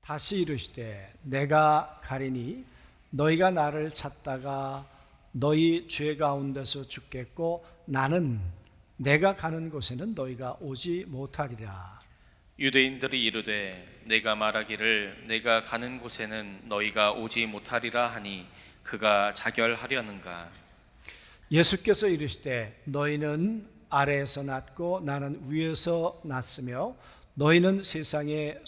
다시 이르시되 내가 가리니 너희가 나를 찾다가 너희 죄 가운데서 죽겠고 나는 내가 가는 곳에는 너희가 오지 못하리라. 유대인들이 이르되 내가 말하기를 내가 가는 곳에는 너희가 오지 못하리라 하니 그가 자결하려는가? 예수께서 이르시되 너희는 아래에서 났고 나는 위에서 났으며 너희는 세상에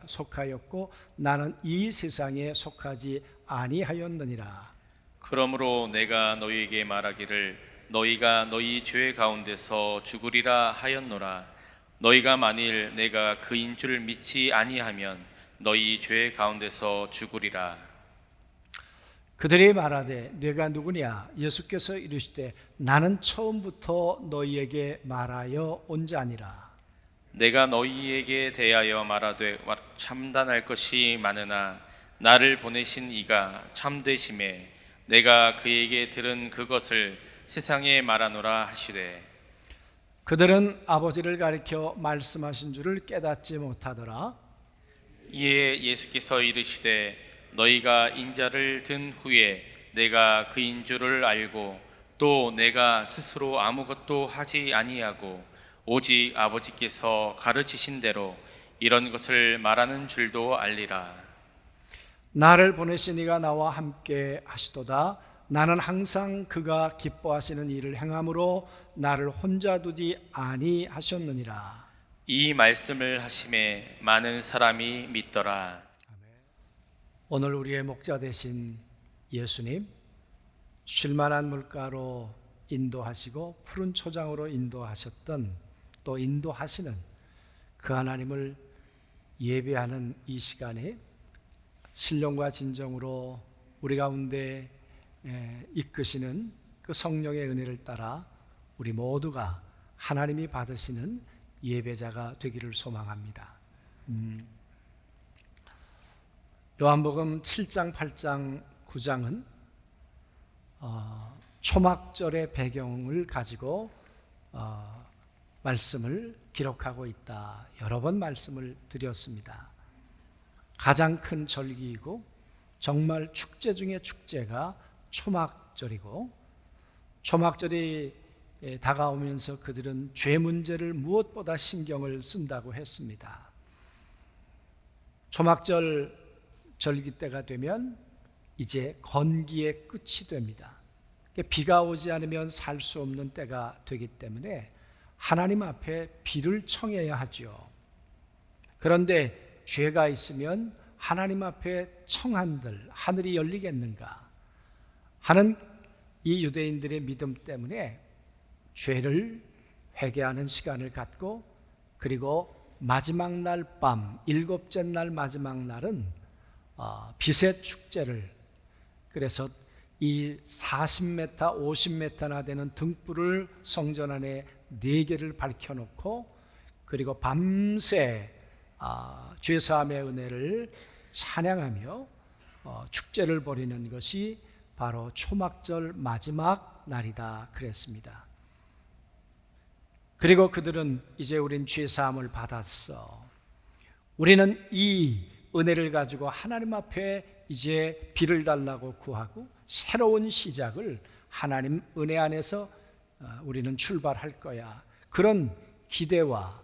속하였고 나는 이 세상에 속하지 아니하였느니라. 그러므로 내가 너희에게 말하기를 너희가 너희 죄 가운데서 죽으리라 하였노라. 너희가 만일 내가 그인 줄 믿지 아니하면 너희 죄 가운데서 죽으리라. 그들이 말하되 네가 누구냐? 예수께서 이르시되 나는 처음부터 너희에게 말하여 온 자니라. 내가 너희에게 대하여 말하되 참단할 것이 많으나 나를 보내신 이가 참되심에 내가 그에게 들은 그것을 세상에 말하노라 하시되 그들은 아버지를 가리켜 말씀하신 줄을 깨닫지 못하더라. 이에 예수께서 이르시되 너희가 인자를 든 후에 내가 그인 줄을 알고 또 내가 스스로 아무것도 하지 아니하고 오직 아버지께서 가르치신 대로 이런 것을 말하는 줄도 알리라. 나를 보내신 이가 나와 함께 하시도다. 나는 항상 그가 기뻐하시는 일을 행함으로 나를 혼자 두지 아니하셨느니라. 이 말씀을 하심에 많은 사람이 믿더라. 오늘 우리의 목자 되신 예수님, 쉴만한 물가로 인도하시고 푸른 초장으로 인도하셨던 또 인도하시는 그 하나님을 예배하는 이 시간에 신령과 진정으로 우리 가운데 이끄시는 그 성령의 은혜를 따라 우리 모두가 하나님이 받으시는 예배자가 되기를 소망합니다. 요한복음 7장, 8장, 9장은 초막절의 배경을 가지고 말씀을 기록하고 있다. 여러 번 말씀을 드렸습니다. 가장 큰 절기이고 정말 축제 중에 축제가 초막절이고 초막절이 다가오면서 그들은 죄 문제를 무엇보다 신경을 쓴다고 했습니다. 초막절 절기 때가 되면 이제 건기의 끝이 됩니다. 비가 오지 않으면 살 수 없는 때가 되기 때문에 하나님 앞에 비를 청해야 하죠. 그런데 죄가 있으면 하나님 앞에 청한들 하늘이 열리겠는가 하는 이 유대인들의 믿음 때문에 죄를 회개하는 시간을 갖고 그리고 마지막 날 밤 일곱째 날 마지막 날은 빛의 축제를 그래서 이 40m, 50m나 되는 등불을 성전 안에 4개를 밝혀놓고 그리고 밤새 죄사함의 은혜를 찬양하며 축제를 벌이는 것이 바로 초막절 마지막 날이다 그랬습니다. 그리고 그들은 이제 우린 죄사함을 받았어. 우리는 이 은혜를 가지고 하나님 앞에 이제 비를 달라고 구하고 새로운 시작을 하나님 은혜 안에서 우리는 출발할 거야. 그런 기대와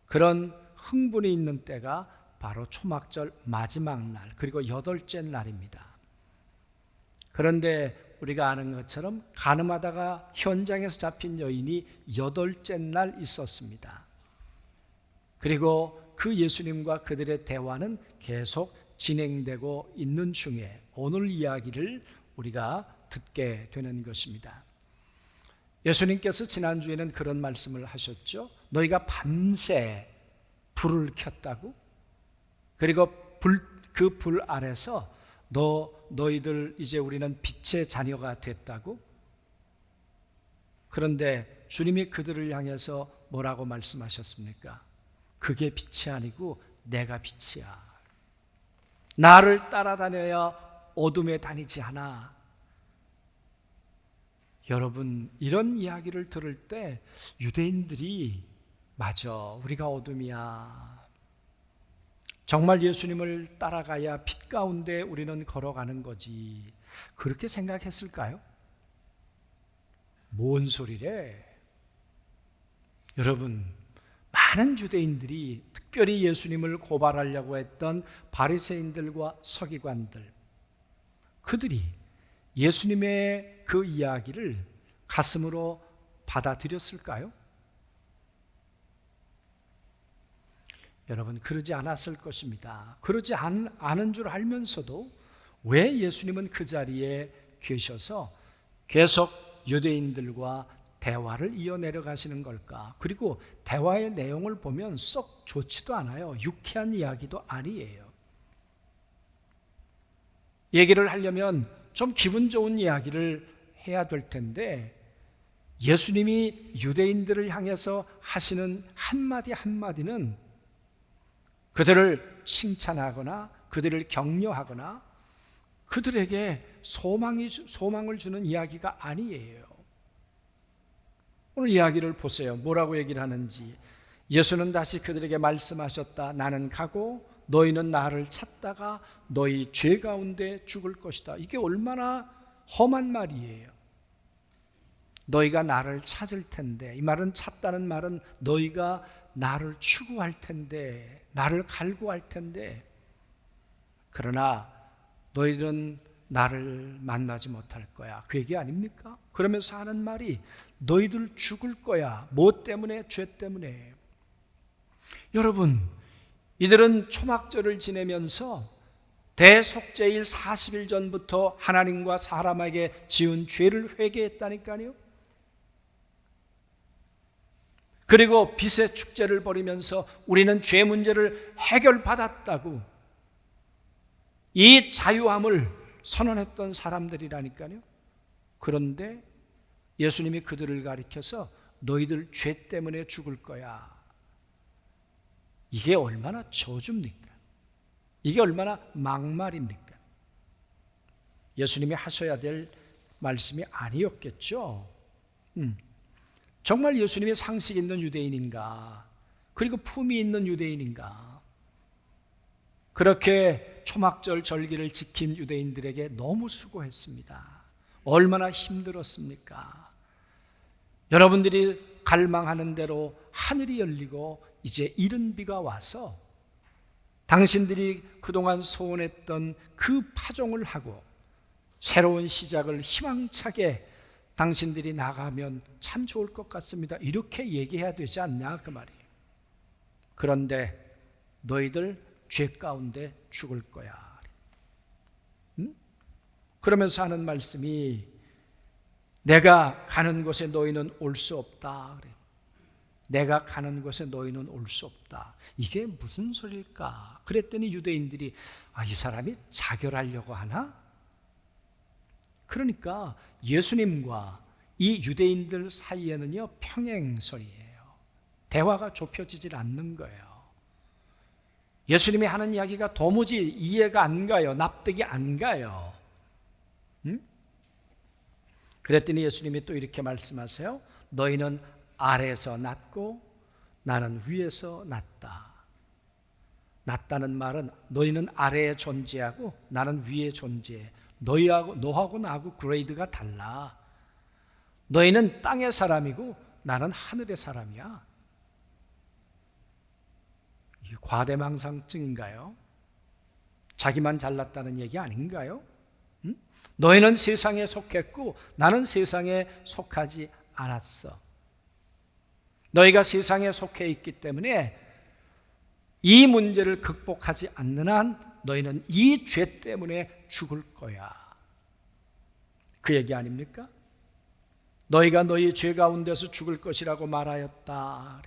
그런 흥분이 있는 때가 바로 초막절 마지막 날 그리고 8째 날입니다. 그런데 우리가 아는 것처럼 가늠하다가 현장에서 잡힌 여인이 8째 날 있었습니다. 그리고 그 예수님과 그들의 대화는 계속 진행되고 있는 중에 오늘 이야기를 우리가 듣게 되는 것입니다. 예수님께서 지난주에는 그런 말씀을 하셨죠. 너희가 밤새 불을 켰다고? 그리고 그 불 아래서 너희들 이제 우리는 빛의 자녀가 됐다고? 그런데 주님이 그들을 향해서 뭐라고 말씀하셨습니까? 그게 빛이 아니고 내가 빛이야. 나를 따라다녀야 어둠에 다니지 않아. 여러분, 이런 이야기를 들을 때 유대인들이 맞아, 우리가 어둠이야. 정말 예수님을 따라가야 빛 가운데 우리는 걸어가는 거지. 그렇게 생각했을까요? 뭔 소리래? 여러분, 많은 유대인들이 특별히 예수님을 고발하려고 했던 바리새인들과 서기관들, 그들이 예수님의 그 이야기를 가슴으로 받아들였을까요? 여러분, 그러지 않았을 것입니다. 그러지 않은 줄 알면서도 왜 예수님은 그 자리에 계셔서 계속 유대인들과 대화를 이어내려 가시는 걸까? 그리고 대화의 내용을 보면 썩 좋지도 않아요. 유쾌한 이야기도 아니에요. 얘기를 하려면 좀 기분 좋은 이야기를 해야 될 텐데, 예수님이 유대인들을 향해서 하시는 한마디 한마디는 그들을 칭찬하거나 그들을 격려하거나 그들에게 소망을 주는 이야기가 아니에요. 오늘 이야기를 보세요. 뭐라고 얘기를 하는지. 예수는 다시 그들에게 말씀하셨다. 나는 가고 너희는 나를 찾다가 너희 죄 가운데 죽을 것이다. 이게 얼마나 험한 말이에요. 너희가 나를 찾을 텐데, 이 말은 찾다는 말은 너희가 나를 추구할 텐데, 나를 갈구할 텐데, 그러나 너희는 나를 만나지 못할 거야. 그 얘기 아닙니까? 그러면서 하는 말이 너희들 죽을 거야. 뭐 때문에? 죄 때문에. 여러분, 이들은 초막절을 지내면서 대속죄일 40일 전부터 하나님과 사람에게 지은 죄를 회개했다니까요. 그리고 빛의 축제를 벌이면서 우리는 죄 문제를 해결받았다고 이 자유함을 선언했던 사람들이라니까요. 그런데 예수님이 그들을 가리켜서 너희들 죄 때문에 죽을 거야. 이게 얼마나 저주입니까? 이게 얼마나 막말입니까? 예수님이 하셔야 될 말씀이 아니었겠죠. 정말 예수님이 상식 있는 유대인인가? 그리고 품위 있는 유대인인가? 그렇게 초막절 절기를 지킨 유대인들에게 너무 수고했습니다. 얼마나 힘들었습니까? 여러분들이 갈망하는 대로 하늘이 열리고 이제 이른 비가 와서 당신들이 그동안 소원했던 그 파종을 하고 새로운 시작을 희망차게 당신들이 나가면 참 좋을 것 같습니다. 이렇게 얘기해야 되지 않냐 그 말이에요. 그런데 너희들 죄 가운데 죽을 거야. 그러면서 하는 말씀이 내가 가는 곳에 너희는 올 수 없다. 내가 가는 곳에 너희는 올 수 없다. 이게 무슨 소리일까? 그랬더니 유대인들이 이 사람이 자결하려고 하나? 그러니까 예수님과 이 유대인들 사이에는요 평행선이에요. 대화가 좁혀지질 않는 거예요. 예수님이 하는 이야기가 도무지 이해가 안 가요. 납득이 안 가요. 그랬더니 예수님이 또 이렇게 말씀하세요. 너희는 아래에서 났고 나는 위에서 났다. 났다는 말은 너희는 아래에 존재하고 나는 위에 존재해. 너하고 나하고 그레이드가 달라. 너희는 땅의 사람이고 나는 하늘의 사람이야. 이게 과대망상증인가요? 자기만 잘났다는 얘기 아닌가요? 너희는 세상에 속했고 나는 세상에 속하지 않았어. 너희가 세상에 속해 있기 때문에 이 문제를 극복하지 않는 한 너희는 이 죄 때문에 죽을 거야. 그 얘기 아닙니까? 너희가 너희 죄 가운데서 죽을 것이라고 말하였다.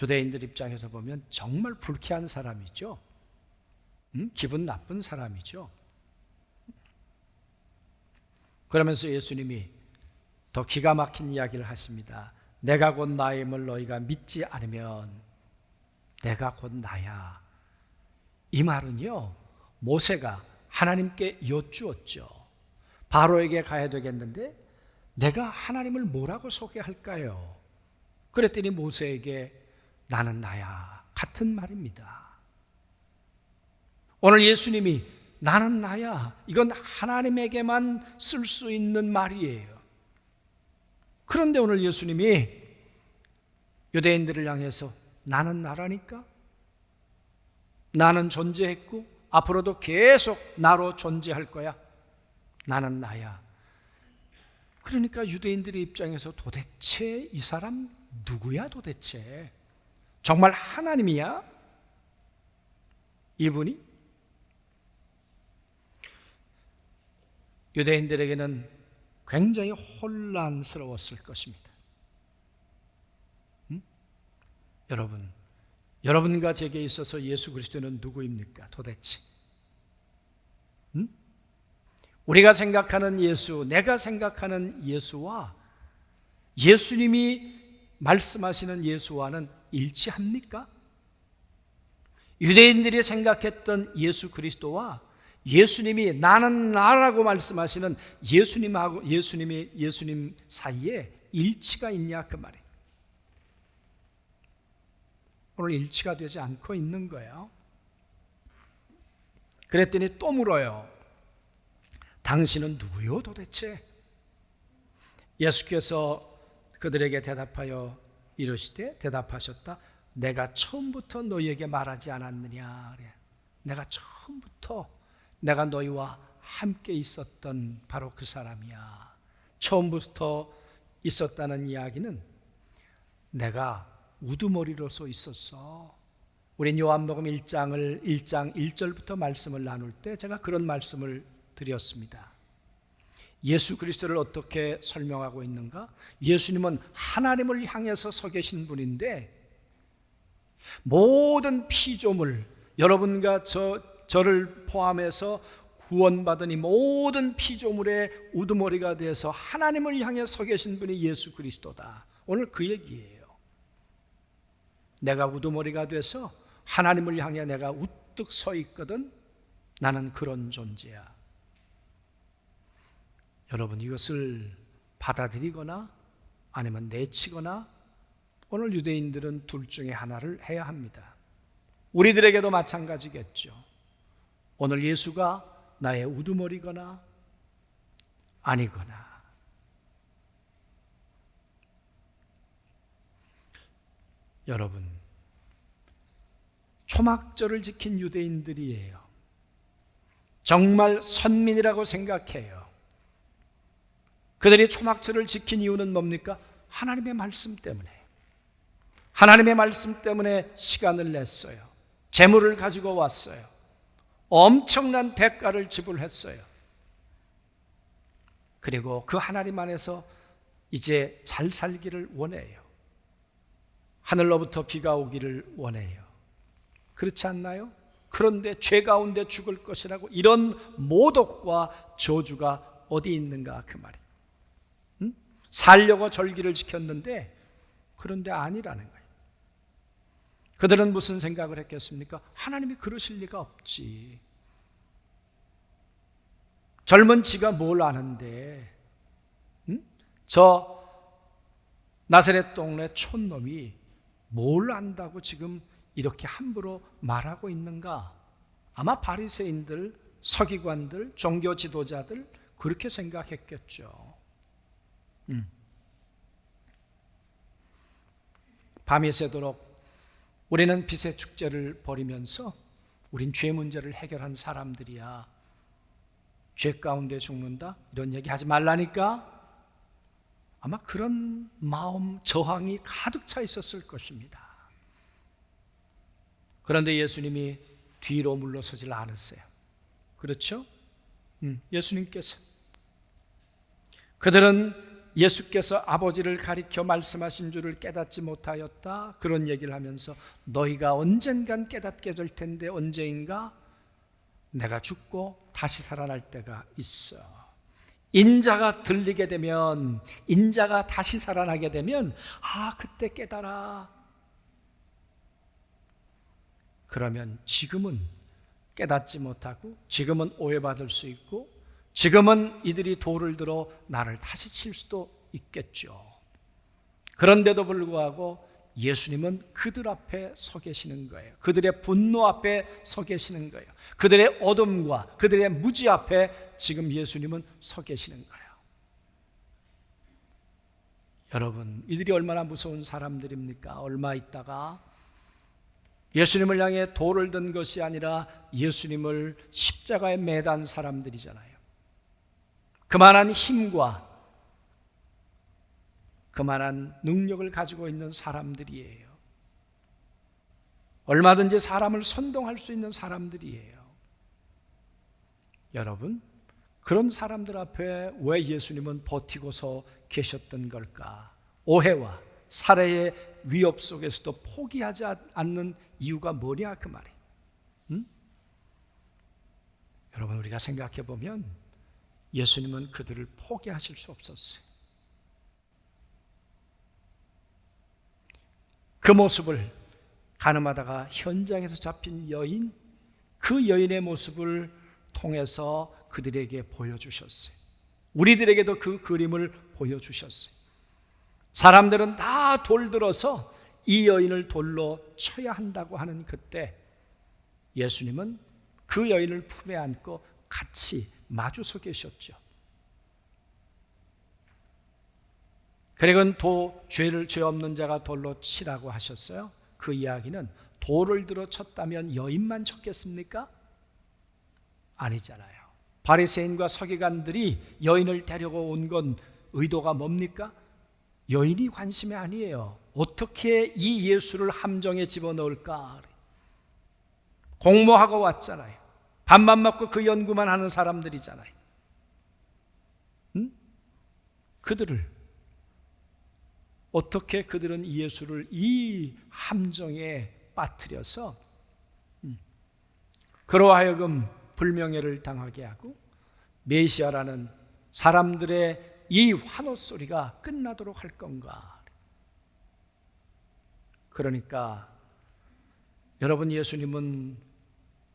유대인들 입장에서 보면 정말 불쾌한 사람이죠. 기분 나쁜 사람이죠. 그러면서 예수님이 더 기가 막힌 이야기를 하십니다. 내가 곧 나임을 너희가 믿지 않으면 내가 곧 나야. 이 말은요 모세가 하나님께 여쭈었죠. 바로에게 가야 되겠는데 내가 하나님을 뭐라고 소개할까요? 그랬더니 모세에게 나는 나야 같은 말입니다. 오늘 예수님이 나는 나야, 이건 하나님에게만 쓸 수 있는 말이에요. 그런데 오늘 예수님이 유대인들을 향해서 나는 나라니까, 나는 존재했고 앞으로도 계속 나로 존재할 거야, 나는 나야. 그러니까 유대인들의 입장에서 도대체 이 사람 누구야 도대체? 정말 하나님이야? 이분이? 유대인들에게는 굉장히 혼란스러웠을 것입니다. 여러분과 제게 있어서 예수 그리스도는 누구입니까 도대체? 우리가 생각하는 예수, 내가 생각하는 예수와 예수님이 말씀하시는 예수와는 일치합니까? 유대인들이 생각했던 예수 그리스도와 예수님이 나는 나라고 말씀하시는 예수님 사이에 일치가 있냐 그 말이에요. 오늘 일치가 되지 않고 있는 거예요. 그랬더니 또 물어요. 당신은 누구요 도대체? 예수께서 그들에게 대답하여 이르시되 대답하셨다. 내가 처음부터 너희에게 말하지 않았느냐. 내가 처음부터 내가 너희와 함께 있었던 바로 그 사람이야. 처음부터 있었다는 이야기는 내가 우두머리로서 있었어. 우린 요한복음 1장 1절부터 말씀을 나눌 때 제가 그런 말씀을 드렸습니다. 예수 그리스도를 어떻게 설명하고 있는가? 예수님은 하나님을 향해서 서 계신 분인데 모든 피조물, 여러분과 저를 포함해서 구원받은 이 모든 피조물의 우두머리가 돼서 하나님을 향해 서 계신 분이 예수 그리스도다. 오늘 그 얘기예요. 내가 우두머리가 돼서 하나님을 향해 내가 우뚝 서 있거든. 나는 그런 존재야. 여러분, 이것을 받아들이거나 아니면 내치거나 오늘 유대인들은 둘 중에 하나를 해야 합니다. 우리들에게도 마찬가지겠죠. 오늘 예수가 나의 우두머리거나 아니거나. 여러분, 초막절을 지킨 유대인들이에요. 정말 선민이라고 생각해요. 그들이 초막절을 지킨 이유는 뭡니까? 하나님의 말씀 때문에. 하나님의 말씀 때문에 시간을 냈어요. 재물을 가지고 왔어요. 엄청난 대가를 지불했어요. 그리고 그 하나님 안에서 이제 잘 살기를 원해요. 하늘로부터 비가 오기를 원해요. 그렇지 않나요? 그런데 죄 가운데 죽을 것이라고 이런 모독과 저주가 어디 있는가 그 말이에요. 살려고 절기를 지켰는데 그런데 아니라는 거예요. 그들은 무슨 생각을 했겠습니까? 하나님이 그러실 리가 없지. 젊은 지가 뭘 아는데, 저 나사렛 동네 촌놈이 뭘 안다고 지금 이렇게 함부로 말하고 있는가? 아마 바리새인들, 서기관들, 종교 지도자들 그렇게 생각했겠죠. 밤이 새도록 우리는 빛의 축제를 벌이면서 우린 죄 문제를 해결한 사람들이야. 죄 가운데 죽는다? 이런 얘기 하지 말라니까? 아마 그런 마음 저항이 가득 차 있었을 것입니다. 그런데 예수님이 뒤로 물러서질 않았어요. 그렇죠? 예수님께서 그들은 예수께서 아버지를 가리켜 말씀하신 줄을 깨닫지 못하였다. 그런 얘기를 하면서 너희가 언젠간 깨닫게 될 텐데 언제인가? 내가 죽고 다시 살아날 때가 있어. 인자가 들리게 되면, 인자가 다시 살아나게 되면 그때 깨달아. 그러면 지금은 깨닫지 못하고 지금은 오해받을 수 있고 지금은 이들이 돌을 들어 나를 다시 칠 수도 있겠죠. 그런데도 불구하고 예수님은 그들 앞에 서 계시는 거예요. 그들의 분노 앞에 서 계시는 거예요. 그들의 어둠과 그들의 무지 앞에 지금 예수님은 서 계시는 거예요. 여러분, 이들이 얼마나 무서운 사람들입니까? 얼마 있다가 예수님을 향해 돌을 든 것이 아니라 예수님을 십자가에 매단 사람들이잖아요. 그만한 힘과 그만한 능력을 가지고 있는 사람들이에요. 얼마든지 사람을 선동할 수 있는 사람들이에요. 여러분, 그런 사람들 앞에 왜 예수님은 버티고서 계셨던 걸까? 오해와 살해의 위협 속에서도 포기하지 않는 이유가 뭐냐 그 말이에요. 여러분, 우리가 생각해 보면 예수님은 그들을 포기하실 수 없었어요. 그 모습을 가늠하다가 현장에서 잡힌 여인, 그 여인의 모습을 통해서 그들에게 보여주셨어요. 우리들에게도 그 그림을 보여주셨어요. 사람들은 다 돌들어서 이 여인을 돌로 쳐야 한다고 하는 그때 예수님은 그 여인을 품에 안고 같이 마주서 계셨죠. 그리고 죄 없는 자가 돌로 치라고 하셨어요. 그 이야기는 돌을 들어 쳤다면 여인만 쳤겠습니까? 아니잖아요. 바리새인과 서기관들이 여인을 데려고 온 건 의도가 뭡니까? 여인이 관심이 아니에요. 어떻게 이 예수를 함정에 집어넣을까? 공모하고 왔잖아요. 밥만 먹고 그 연구만 하는 사람들이잖아요. 어떻게 그들은 예수를 이 함정에 빠뜨려서 그로 하여금 불명예를 당하게 하고 메시아라는 사람들의 이 환호 소리가 끝나도록 할 건가? 그러니까 여러분, 예수님은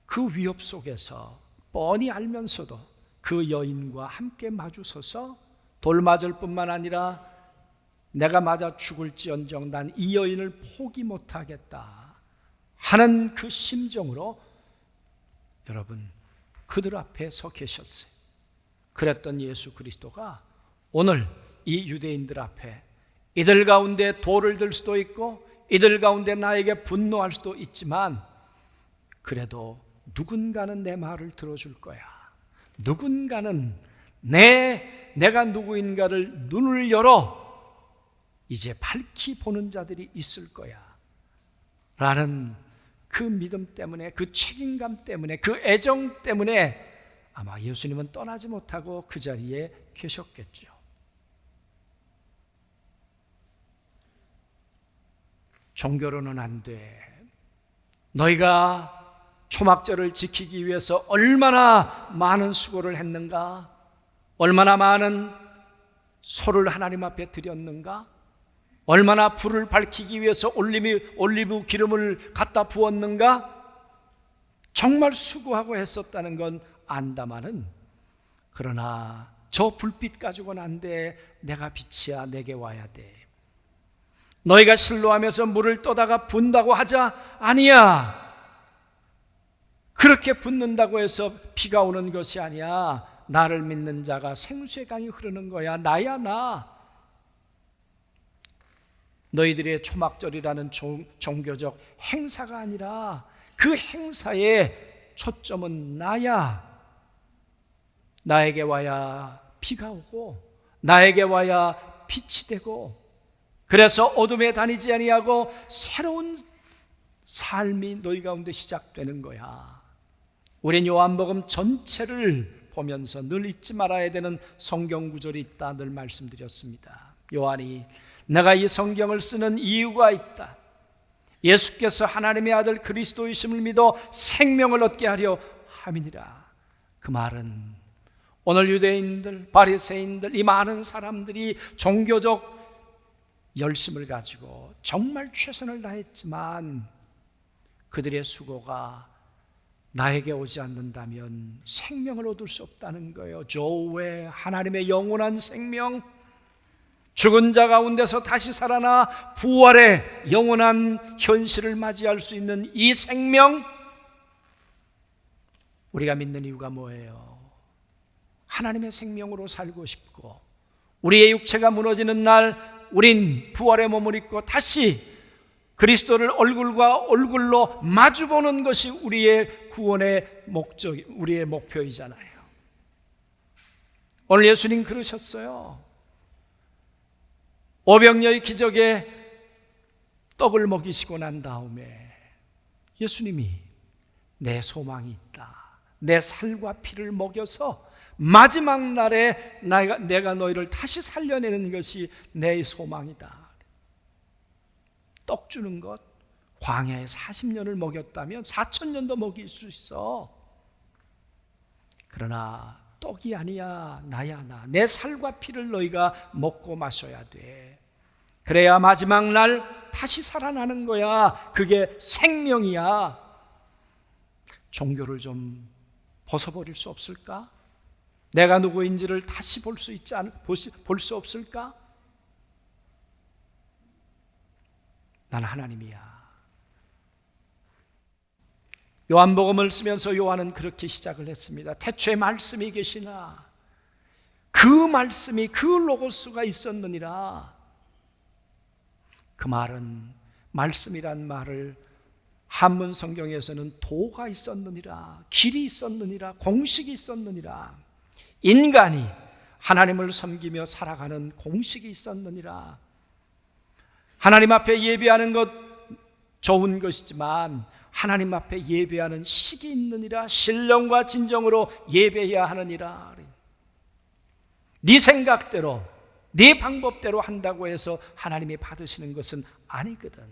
그 위협 속에서 뻔히 알면서도 그 여인과 함께 마주서서 돌 맞을 뿐만 아니라 내가 맞아 죽을지언정 난 이 여인을 포기 못하겠다 하는 그 심정으로 여러분, 그들 앞에 서 계셨어요. 그랬던 예수 그리스도가 오늘 이 유대인들 앞에 이들 가운데 돌을 들 수도 있고 이들 가운데 나에게 분노할 수도 있지만 그래도 누군가는 내 말을 들어줄 거야. 누군가는 내가 누구인가를 눈을 열어 이제 밝히 보는 자들이 있을 거야 라는 그 믿음 때문에, 그 책임감 때문에, 그 애정 때문에 아마 예수님은 떠나지 못하고 그 자리에 계셨겠죠. 종교로는 안 돼. 너희가 초막절을 지키기 위해서 얼마나 많은 수고를 했는가? 얼마나 많은 소를 하나님 앞에 드렸는가? 얼마나 불을 밝히기 위해서 올리브 기름을 갖다 부었는가? 정말 수고하고 했었다는 건 안다마는, 그러나 저 불빛 가지고는 안 돼. 내가 빛이야. 내게 와야 돼. 너희가 실로하면서 물을 떠다가 분다고 하자. 아니야. 그렇게 붓는다고 해서 비가 오는 것이 아니야. 나를 믿는 자가 생수의 강이 흐르는 거야. 나야 나. 너희들의 초막절이라는 종교적 행사가 아니라 그 행사의 초점은 나야. 나에게 와야 비가 오고 나에게 와야 빛이 되고, 그래서 어둠에 다니지 아니하고 새로운 삶이 너희 가운데 시작되는 거야. 우린 요한복음 전체를 보면서 늘 잊지 말아야 되는 성경 구절이 있다 늘 말씀드렸습니다. 요한이 내가 이 성경을 쓰는 이유가 있다. 예수께서 하나님의 아들 그리스도이심을 믿어 생명을 얻게 하려 함이니라. 그 말은 오늘 유대인들, 바리새인들, 이 많은 사람들이 종교적 열심을 가지고 정말 최선을 다했지만 그들의 수고가 나에게 오지 않는다면 생명을 얻을 수 없다는 거예요. 저 외 하나님의 영원한 생명, 죽은 자 가운데서 다시 살아나 부활의 영원한 현실을 맞이할 수 있는 이 생명, 우리가 믿는 이유가 뭐예요? 하나님의 생명으로 살고 싶고, 우리의 육체가 무너지는 날 우린 부활의 몸을 입고 다시 그리스도를 얼굴과 얼굴로 마주보는 것이 우리의 구원의 목적, 우리의 목표이잖아요. 오늘 예수님 그러셨어요. 오병이어의 기적에 떡을 먹이시고 난 다음에 예수님이 내 소망이 있다, 내 살과 피를 먹여서 마지막 날에 내가 너희를 다시 살려내는 것이 내 소망이다. 떡 주는 것, 광야에 40년을 먹였다면 4,000년도 먹일 수 있어. 그러나 떡이 아니야, 나야 나. 내 살과 피를 너희가 먹고 마셔야 돼. 그래야 마지막 날 다시 살아나는 거야. 그게 생명이야. 종교를 좀 벗어버릴 수 없을까? 내가 누구인지를 다시 볼 수 없을까? 나는 하나님이야. 요한복음을 쓰면서 요한은 그렇게 시작을 했습니다. 태초에 말씀이 계시나 그 말씀이, 그 로고스가 있었느니라. 그 말은, 말씀이란 말을 한문 성경에서는 도가 있었느니라, 길이 있었느니라, 공식이 있었느니라, 인간이 하나님을 섬기며 살아가는 공식이 있었느니라. 하나님 앞에 예배하는 것 좋은 것이지만 하나님 앞에 예배하는 식이 있느니라. 신령과 진정으로 예배해야 하느니라. 네 생각대로, 네 방법대로 한다고 해서 하나님이 받으시는 것은 아니거든.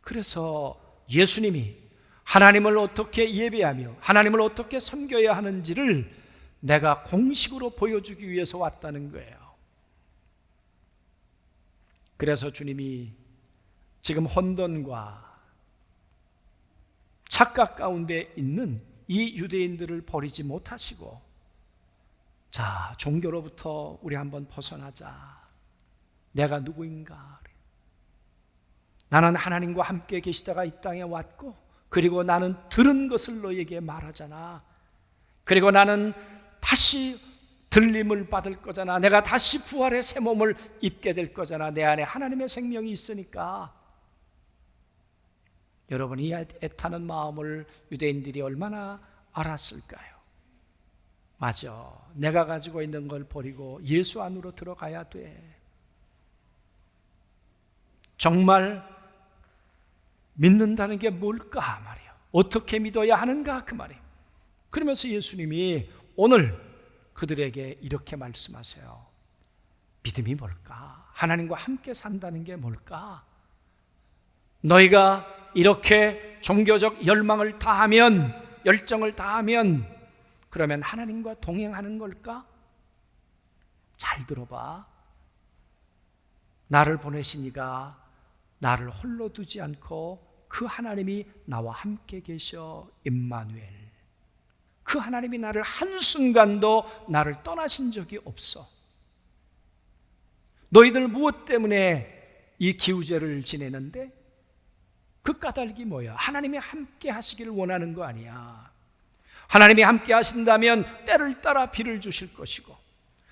그래서 예수님이 하나님을 어떻게 예배하며 하나님을 어떻게 섬겨야 하는지를 내가 공식으로 보여주기 위해서 왔다는 거예요. 그래서 주님이 지금 혼돈과 착각 가운데 있는 이 유대인들을 버리지 못하시고, 자, 종교로부터 우리 한번 벗어나자. 내가 누구인가? 나는 하나님과 함께 계시다가 이 땅에 왔고, 그리고 나는 들은 것을 너에게 말하잖아. 그리고 나는 다시 들림을 받을 거잖아. 내가 다시 부활의 새 몸을 입게 될 거잖아. 내 안에 하나님의 생명이 있으니까. 여러분이 애타는 마음을 유대인들이 얼마나 알았을까요? 맞아, 내가 가지고 있는 걸 버리고 예수 안으로 들어가야 돼. 정말 믿는다는 게 뭘까 말이에요. 어떻게 믿어야 하는가 그 말이에요. 그러면서 예수님이 오늘 그들에게 이렇게 말씀하세요. 믿음이 뭘까? 하나님과 함께 산다는 게 뭘까? 너희가 이렇게 종교적 열망을 다하면, 열정을 다하면 그러면 하나님과 동행하는 걸까? 잘 들어봐. 나를 보내신 이가 나를 홀로 두지 않고 그 하나님이 나와 함께 계셔. 임마누엘. 그 하나님이 나를 한순간도 나를 떠나신 적이 없어. 너희들 무엇 때문에 이 기우제를 지내는데? 그 까닭이 뭐야? 하나님이 함께 하시기를 원하는 거 아니야. 하나님이 함께 하신다면 때를 따라 비를 주실 것이고,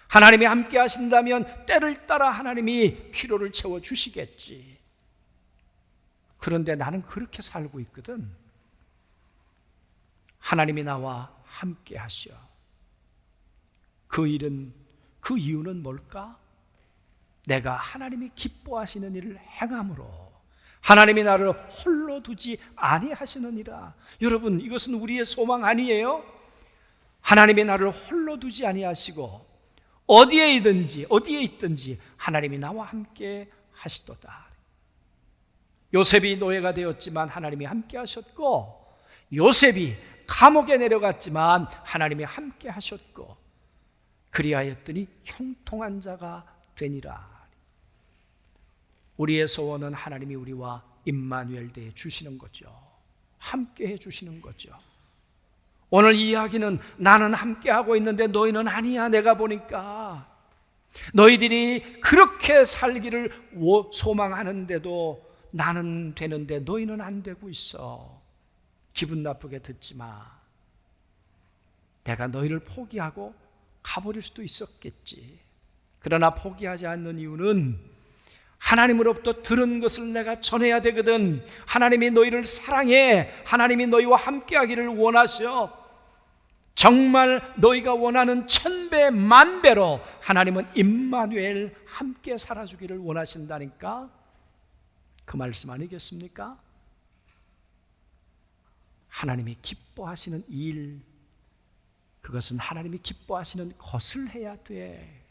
하나님이 함께 하신다면 때를 따라 하나님이 필요를 채워 주시겠지. 그런데 나는 그렇게 살고 있거든. 하나님이 나와 함께 하셔. 그 이유는 뭘까? 내가 하나님이 기뻐하시는 일을 행함으로 하나님이 나를 홀로 두지 아니하시느니라. 여러분, 이것은 우리의 소망 아니에요? 하나님이 나를 홀로 두지 아니하시고 어디에 있든지 하나님이 나와 함께 하시도다. 요셉이 노예가 되었지만 하나님이 함께 하셨고, 요셉이 감옥에 내려갔지만 하나님이 함께 하셨고, 그리하였더니 형통한 자가 되니라. 우리의 소원은 하나님이 우리와 임마누엘 되어 주시는 거죠. 함께 해 주시는 거죠. 오늘 이 이야기는 나는 함께 하고 있는데 너희는 아니야. 내가 보니까 너희들이 그렇게 살기를 소망하는데도 나는 되는데 너희는 안 되고 있어. 기분 나쁘게 듣지 마. 내가 너희를 포기하고 가버릴 수도 있었겠지. 그러나 포기하지 않는 이유는 하나님으로부터 들은 것을 내가 전해야 되거든. 하나님이 너희를 사랑해. 하나님이 너희와 함께하기를 원하셔. 정말 너희가 원하는 1000배 만배로 하나님은 임마누엘 함께 살아주기를 원하신다니까. 그 말씀 아니겠습니까? 하나님이 기뻐하시는 일, 그것은 하나님이 기뻐하시는 것을 해야 돼.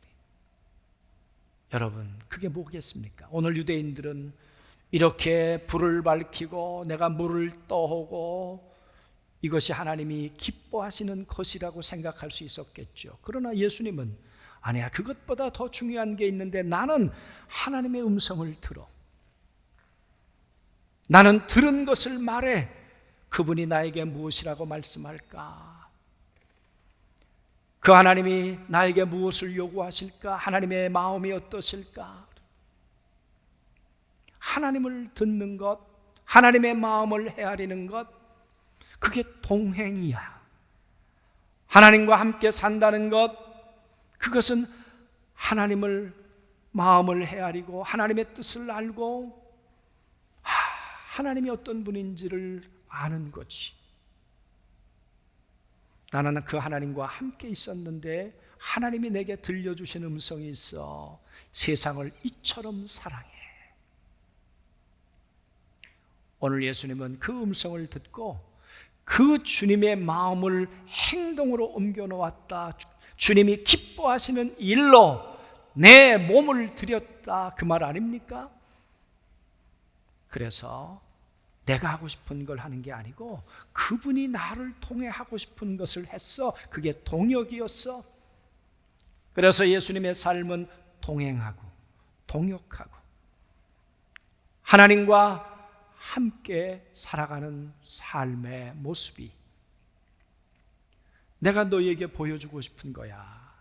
여러분, 그게 뭐겠습니까? 오늘 유대인들은 이렇게 불을 밝히고 내가 물을 떠오고 이것이 하나님이 기뻐하시는 것이라고 생각할 수 있었겠죠. 그러나 예수님은 아니야, 그것보다 더 중요한 게 있는데 나는 하나님의 음성을 들어. 나는 들은 것을 말해. 그분이 나에게 무엇이라고 말씀할까? 그 하나님이 나에게 무엇을 요구하실까? 하나님의 마음이 어떠실까? 하나님을 듣는 것, 하나님의 마음을 헤아리는 것, 그게 동행이야. 하나님과 함께 산다는 것, 그것은 하나님을 마음을 헤아리고 하나님의 뜻을 알고 하나님이 어떤 분인지를 아는 거지. 나는 그 하나님과 함께 있었는데 하나님이 내게 들려주신 음성이 있어. 세상을 이처럼 사랑해. 오늘 예수님은 그 음성을 듣고 그 주님의 마음을 행동으로 옮겨 놓았다. 주님이 기뻐하시는 일로 내 몸을 드렸다. 그 말 아닙니까? 그래서 내가 하고 싶은 걸 하는 게 아니고 그분이 나를 통해 하고 싶은 것을 했어. 그게 동역이었어. 그래서 예수님의 삶은 동행하고 동역하고 하나님과 함께 살아가는 삶의 모습이 내가 너희에게 보여주고 싶은 거야.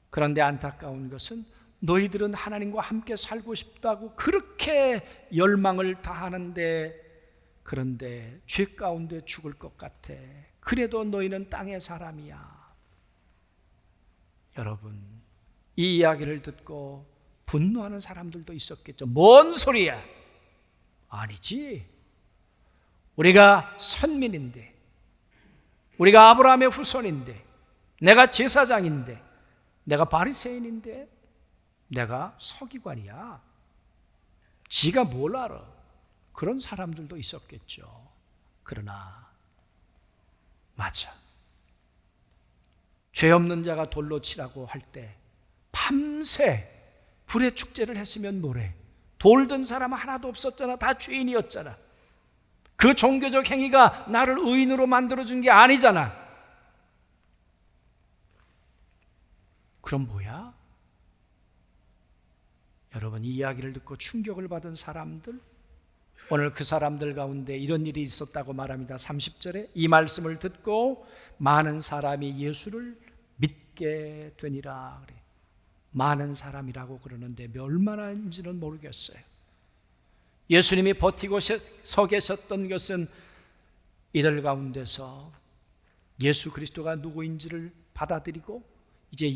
그런데 안타까운 것은 너희들은 하나님과 함께 살고 싶다고 그렇게 열망을 다하는데 그런데 죄 가운데 죽을 것 같아. 그래도 너희는 땅의 사람이야. 여러분, 이 이야기를 듣고 분노하는 사람들도 있었겠죠. 뭔 소리야? 아니지. 우리가 선민인데, 우리가 아브라함의 후손인데, 내가 제사장인데, 내가 바리새인인데, 내가 서기관이야. 지가 뭘 알아? 그런 사람들도 있었겠죠. 그러나 맞아. 죄 없는 자가 돌로 치라고 할 때 밤새 불의 축제를 했으면 뭐래? 돌 든 사람 하나도 없었잖아. 다 죄인이었잖아. 그 종교적 행위가 나를 의인으로 만들어준 게 아니잖아. 그럼 뭐야? 여러분, 이 이야기를 듣고 충격을 받은 사람들, 오늘 그 사람들 가운데 이런 일이 있었다고 말합니다. 30절에 이 말씀을 듣고 많은 사람이 예수를 믿게 되니라. 그래. 많은 사람이라고 그러는데 얼마나인지는 모르겠어요. 예수님이 버티고 서 계셨던 것은 이들 가운데서 예수 그리스도가 누구인지를 받아들이고 이제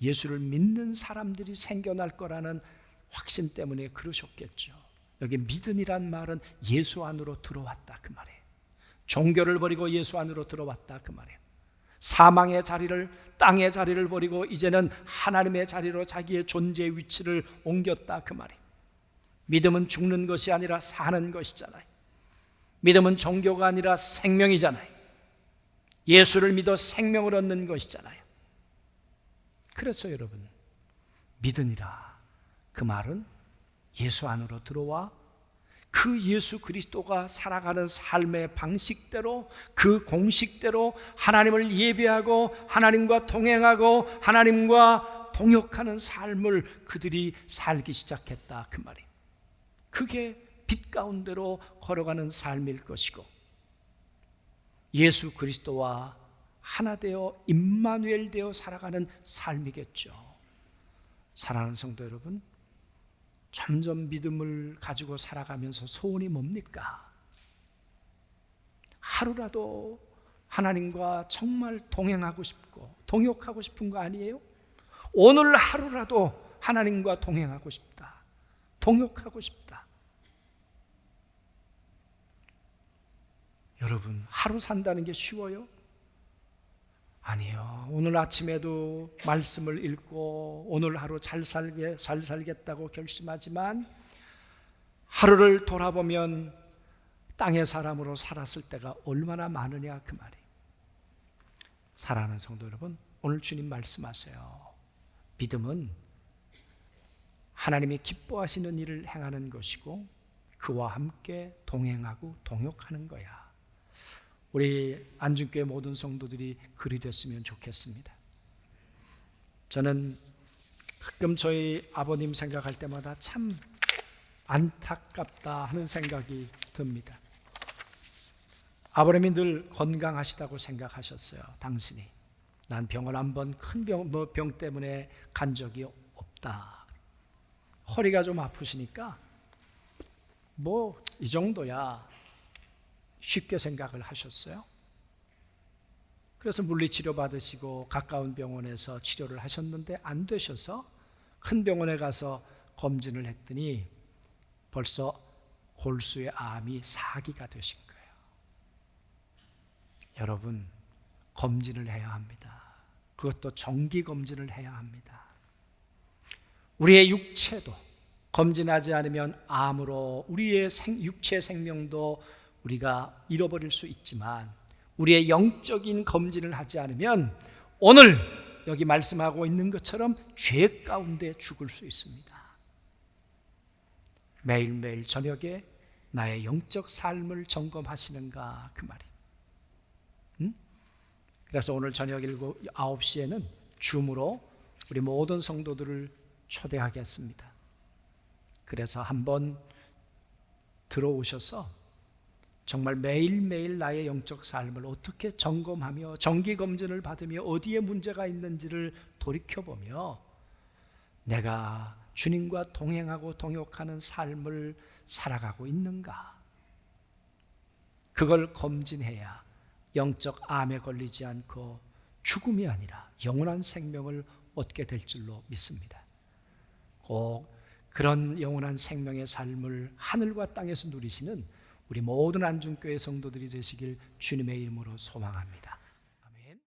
예수를 믿는 사람들이 생겨날 거라는 확신 때문에 그러셨겠죠. 여기 믿음이란 말은 예수 안으로 들어왔다 그 말이에요. 종교를 버리고 예수 안으로 들어왔다 그 말이에요. 사망의 자리를, 땅의 자리를 버리고 이제는 하나님의 자리로 자기의 존재의 위치를 옮겼다 그 말이에요. 믿음은 죽는 것이 아니라 사는 것이잖아요. 믿음은 종교가 아니라 생명이잖아요. 예수를 믿어 생명을 얻는 것이잖아요. 그래서 여러분, 믿으니라 그 말은 예수 안으로 들어와 그 예수 그리스도가 살아가는 삶의 방식대로 그 공식대로 하나님을 예배하고 하나님과 동행하고 하나님과 동역하는 삶을 그들이 살기 시작했다 그 말이에요. 그게 빛 가운데로 걸어가는 삶일 것이고 예수 그리스도와 하나 되어 임마누엘 되어 살아가는 삶이겠죠. 사랑하는 성도 여러분, 점점 믿음을 가지고 살아가면서 소원이 뭡니까? 하루라도 하나님과 정말 동행하고 싶고 동역하고 싶은 거 아니에요? 오늘 하루라도 하나님과 동행하고 싶다. 동역하고 싶다. 여러분, 하루 산다는 게 쉬워요? 아니요. 오늘 아침에도 말씀을 읽고 오늘 하루 잘 살겠다고 결심하지만 하루를 돌아보면 땅의 사람으로 살았을 때가 얼마나 많으냐 그 말이에요. 사랑하는 성도 여러분, 오늘 주님 말씀하세요. 믿음은 하나님이 기뻐하시는 일을 행하는 것이고 그와 함께 동행하고 동역하는 거야. 우리 안중교회 모든 성도들이 그리 됐으면 좋겠습니다. 저는 가끔 저희 아버님 생각할 때마다 참 안타깝다 하는 생각이 듭니다. 아버님이 늘 건강하시다고 생각하셨어요. 당신이 난 병원 한 번 큰 병 때문에 간 적이 없다. 허리가 좀 아프시니까 뭐 이 정도야 쉽게 생각을 하셨어요. 그래서 물리치료 받으시고 가까운 병원에서 치료를 하셨는데 안 되셔서 큰 병원에 가서 검진을 했더니 벌써 골수의 암이 4기가 되신 거예요. 여러분, 검진을 해야 합니다. 그것도 정기 검진을 해야 합니다. 우리의 육체도 검진하지 않으면 암으로 우리의 육체 생명도 우리가 잃어버릴 수 있지만 우리의 영적인 검진을 하지 않으면 오늘 여기 말씀하고 있는 것처럼 죄 가운데 죽을 수 있습니다. 매일매일 저녁에 나의 영적 삶을 점검하시는가 그 말이에요. 그래서 오늘 저녁 9시에는 줌으로 우리 모든 성도들을 초대하겠습니다. 그래서 한번 들어오셔서 정말 매일매일 나의 영적 삶을 어떻게 점검하며 정기검진을 받으며 어디에 문제가 있는지를 돌이켜보며 내가 주님과 동행하고 동역하는 삶을 살아가고 있는가, 그걸 검진해야 영적 암에 걸리지 않고 죽음이 아니라 영원한 생명을 얻게 될 줄로 믿습니다. 꼭 그런 영원한 생명의 삶을 하늘과 땅에서 누리시는 우리 모든 안중교회 성도들이 되시길 주님의 이름으로 소망합니다.